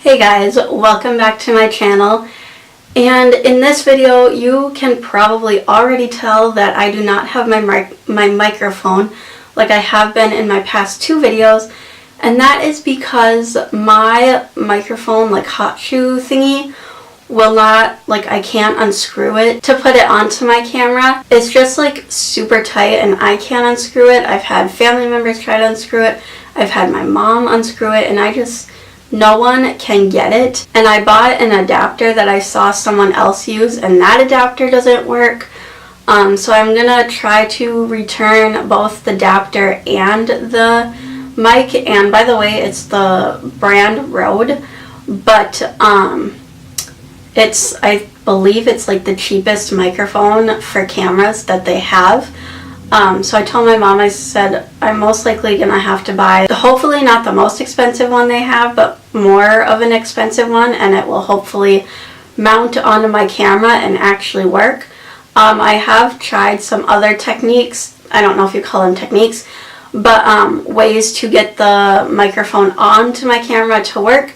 Hey guys, welcome back to my channel. And in this video you can probably already tell that I do not have my microphone like I have been in my past two videos, and that is because my microphone, like hot shoe thingy, will not, I can't unscrew it to put it onto my camera. It's just super tight and I can't unscrew it. I've had family members try to unscrew it. I've had my mom unscrew it, and no one can get it. And I bought an adapter that I saw someone else use, and that adapter doesn't work. So I'm gonna try to return both the adapter and the mic. And by the way, it's the brand Rode, but I believe it's the cheapest microphone for cameras that they have. So I told my mom, I said, I'm most likely gonna have to buy, hopefully not the most expensive one they have, but more of an expensive one, and it will hopefully mount onto my camera and actually work. I have tried some other techniques, I don't know if you call them techniques, but ways to get the microphone onto my camera to work.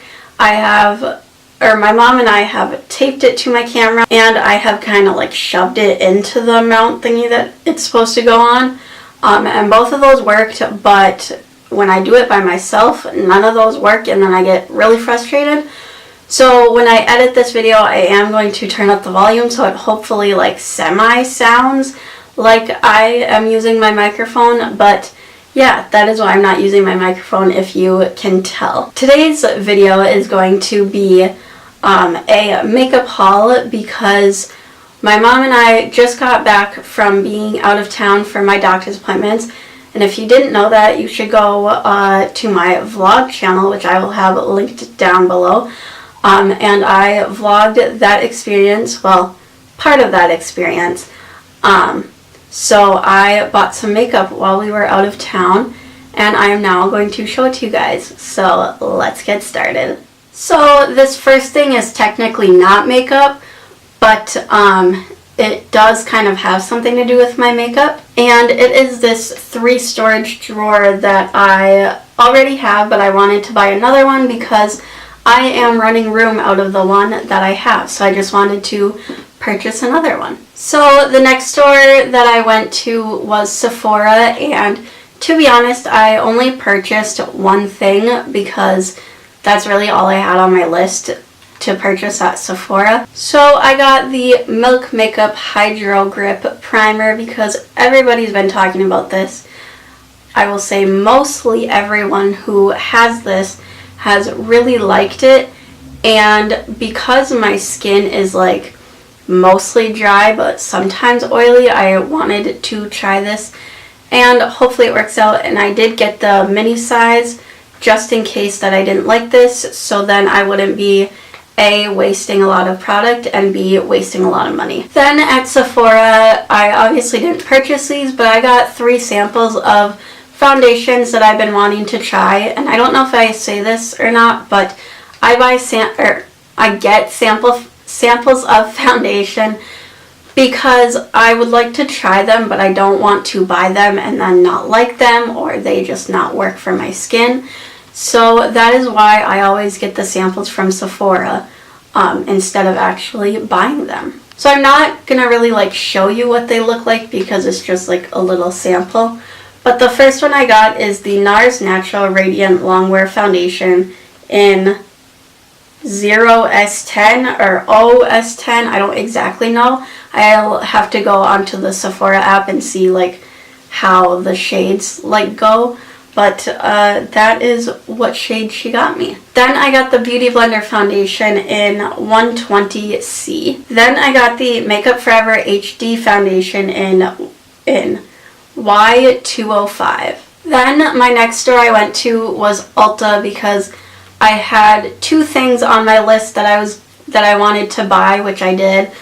My mom and I have taped it to my camera, and I have kind of shoved it into the mount thingy that it's supposed to go on. And both of those worked, but when I do it by myself, none of those work, and then I get really frustrated. So when I edit this video, I am going to turn up the volume so it hopefully semi sounds like I am using my microphone, but yeah, that is why I'm not using my microphone, if you can tell. Today's video is going to be a makeup haul because my mom and I just got back from being out of town for my doctor's appointments. And if you didn't know that, you should go to my vlog channel, which I will have linked down below. And I vlogged that experience, well, part of that experience. So I bought some makeup while we were out of town, and I am now going to show it to you guys. So let's get started. So this first thing is technically not makeup, but it does kind of have something to do with my makeup. And it is this 3 storage drawer that I already have, but I wanted to buy another one because I am running room out of the one that I have. So I just wanted to purchase another one. So the next store that I went to was Sephora, and to be honest, I only purchased one thing because that's really all I had on my list to purchase at Sephora. So I got the Milk Makeup Hydro Grip Primer because everybody's been talking about this. I will say mostly everyone who has this has really liked it, and because my skin is mostly dry but sometimes oily, I wanted to try this, and hopefully it works out. And I did get the mini size just in case that I didn't like this, so then I wouldn't be A, wasting a lot of product, and B, wasting a lot of money. Then at Sephora, I obviously didn't purchase these, but I got 3 samples of foundations that I've been wanting to try. And I don't know if I say this or not, but I get samples of foundation because I would like to try them, but I don't want to buy them and then not like them, or they just not work for my skin. So that is why I always get the samples from Sephora instead of actually buying them. So I'm not gonna really show you what they look like because it's just a little sample. But the first one I got is the NARS Natural Radiant Longwear Foundation in 0S10 or OS10. I don't exactly know. I'll have to go onto the Sephora app and see how the shades go. But that is what shade she got me. Then I got the Beauty Blender Foundation in 120C. Then I got the Makeup Forever HD Foundation in Y205. Then my next store I went to was Ulta because I had 2 things on my list that I wanted to buy, which I did.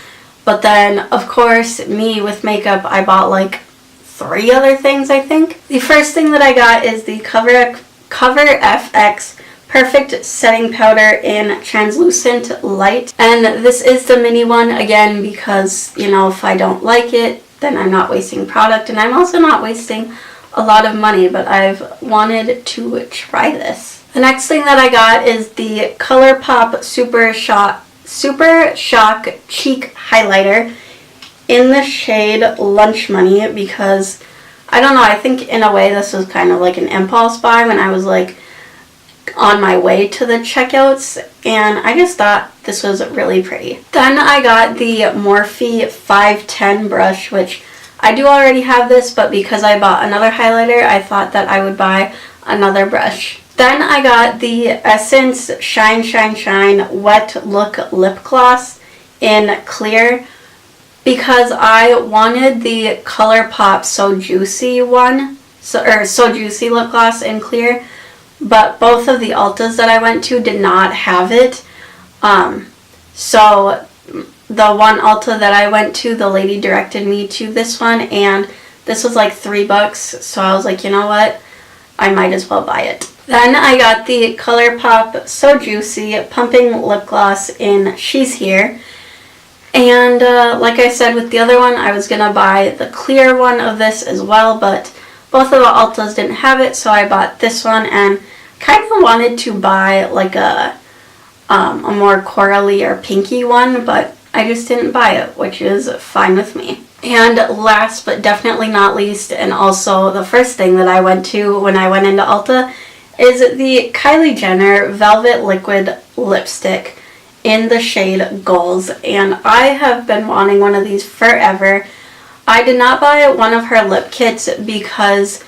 But then, of course, me with makeup, I bought 3 other things, I think. The first thing that I got is the Cover FX Perfect Setting Powder in Translucent Light. And this is the mini one, again, because, if I don't like it, then I'm not wasting product, and I'm also not wasting a lot of money, but I've wanted to try this. The next thing that I got is the ColourPop Super Shock Cheek Highlighter in the shade Lunch Money, because I don't know, I think in a way this was kind of like an impulse buy when I was like on my way to the checkouts, and I just thought this was really pretty. Then I got the Morphe 510 brush, which I do already have this, but because I bought another highlighter, I thought that I would buy another brush. Then I got the Essence Shine Shine Shine Wet Look Lip Gloss in clear, because I wanted the ColourPop So Juicy one, So Juicy lip gloss in clear, but both of the Ultas that I went to did not have it. So the one Ulta that I went to, the lady directed me to this one, and this was like $3, so I was like, you know what, I might as well buy it. Then I got the ColourPop So Juicy Pumping Lip Gloss in She's Here. And like I said with the other one, I was going to buy the clear one of this as well, but both of the Ultas didn't have it, so I bought this one, and kind of wanted to buy like a more corally or pinky one, but I just didn't buy it, which is fine with me. And last but definitely not least, and also the first thing that I went to when I went into Ulta, is the Kylie Jenner Velvet Liquid Lipstick in the shade Goals, and I have been wanting one of these forever. I did not buy one of her lip kits because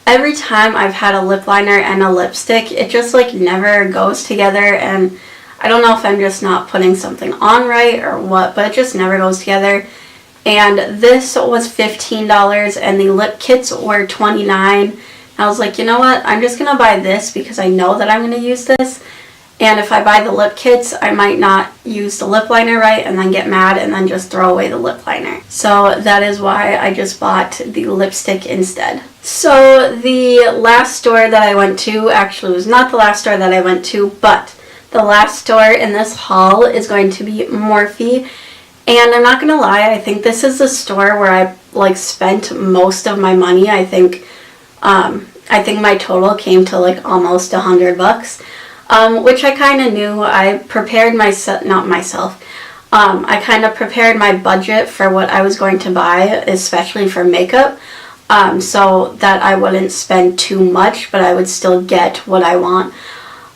every time I've had a lip liner and a lipstick, it just like never goes together, and I don't know if I'm just not putting something on right or what, but it just never goes together. And this was $15 and the lip kits were $29. I was like, you know what, I'm just gonna buy this because I know that I'm gonna use this, and if I buy the lip kits, I might not use the lip liner right and then get mad and then just throw away the lip liner. So that is why I just bought the lipstick instead. So the last store that I went to, actually was not the last store that I went to, but the last store in this haul is going to be Morphe. And I'm not gonna lie, I think this is the store where I like spent most of my money. I think my total came to like almost $100, which I kind of knew. I prepared I kind of prepared my budget for what I was going to buy, especially for makeup, so that I wouldn't spend too much, but I would still get what I want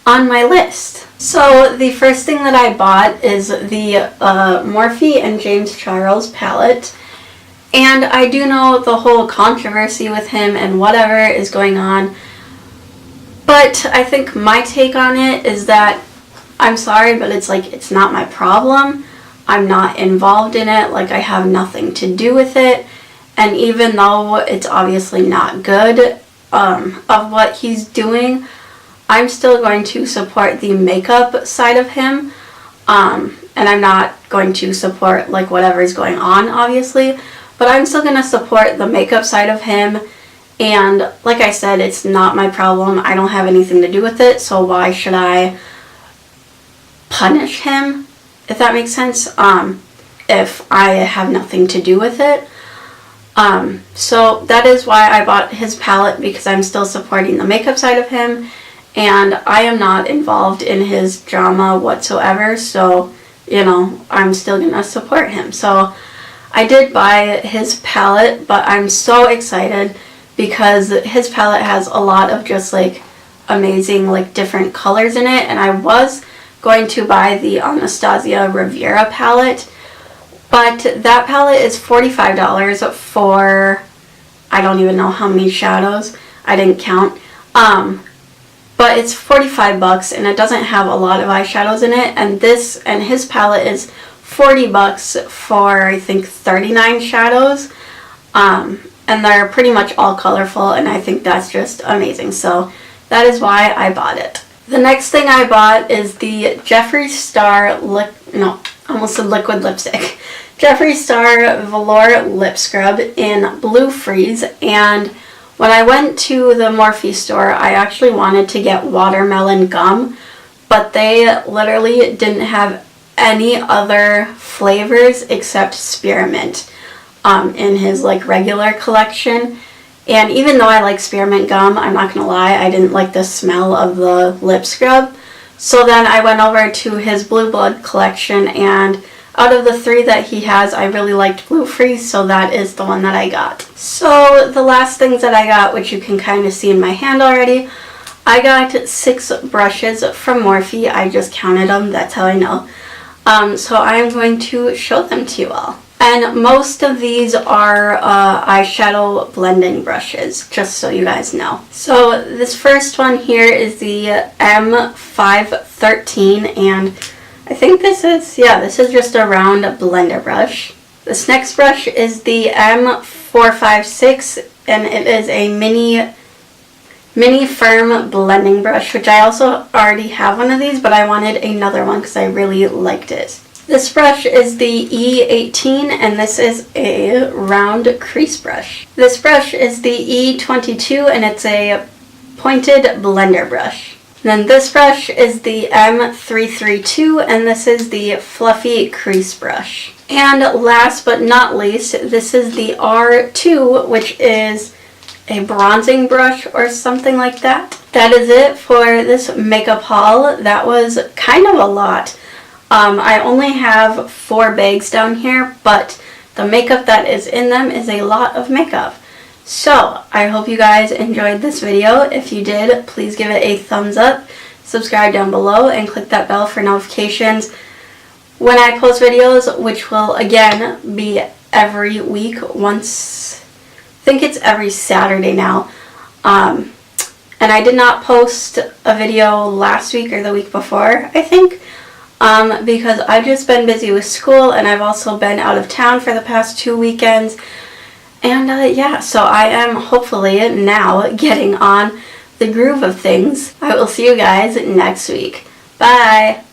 on my list. So the first thing that I bought is the Morphe and James Charles palette. And I do know the whole controversy with him and whatever is going on, but I think my take on it is that, I'm sorry, but it's like, it's not my problem. I'm not involved in it, like I have nothing to do with it. And even though it's obviously not good of what he's doing, I'm still going to support the makeup side of him. And I'm not going to support like whatever is going on, obviously. But I'm still going to support the makeup side of him. And like I said, it's not my problem. I don't have anything to do with it. So why should I punish him, if that makes sense, if I have nothing to do with it? So that is why I bought his palette, because I'm still supporting the makeup side of him. And I am not involved in his drama whatsoever. So, you know, I'm still going to support him. So I did buy his palette, but I'm so excited because his palette has a lot of just like amazing like different colors in it. And I was going to buy the Anastasia Riviera palette, but that palette is $45 for, I don't even know how many shadows. I didn't count. But it's $45 and it doesn't have a lot of eyeshadows in it. And his palette is $40 for, I think, 39 shadows. And they're pretty much all colorful, and I think that's just amazing. So that is why I bought it. The next thing I bought is the Jeffree Star liquid lipstick. Jeffree Star Velour Lip Scrub in Blue Freeze. And when I went to the Morphe store, I actually wanted to get watermelon gum, but they literally didn't have any other flavors except spearmint in his like regular collection. And even though I like spearmint gum, I'm not gonna lie, I didn't like the smell of the lip scrub. So then I went over to his Blue Blood collection, and out of the 3 that he has, I really liked Glue Free, so that is the one that I got. So the last things that I got, which you can kind of see in my hand already, I got 6 brushes from Morphe. I just counted them, that's how I know. So I'm going to show them to you all. And most of these are eyeshadow blending brushes, just so you guys know. So this first one here is the M513, and I think this is just a round blender brush. This next brush is the M456, and it is a mini firm blending brush, which I also already have one of these, but I wanted another one because I really liked it. This brush is the E18, and this is a round crease brush. This brush is the E22, and it's a pointed blender brush. Then this brush is the M332, and this is the fluffy crease brush. And last but not least, this is the R2, which is a bronzing brush or something like that. That is it for this makeup haul. That was kind of a lot. I only have 4 bags down here, but the makeup that is in them is a lot of makeup. So I hope you guys enjoyed this video. If you did, please give it a thumbs up, subscribe down below, and click that bell for notifications when I post videos, which will again be every week. I think it's every Saturday now. And I did not post a video last week or the week before, I think, because I've just been busy with school, and I've also been out of town for the past 2 weekends. And yeah, so I am hopefully now getting on the groove of things. I will see you guys next week. Bye!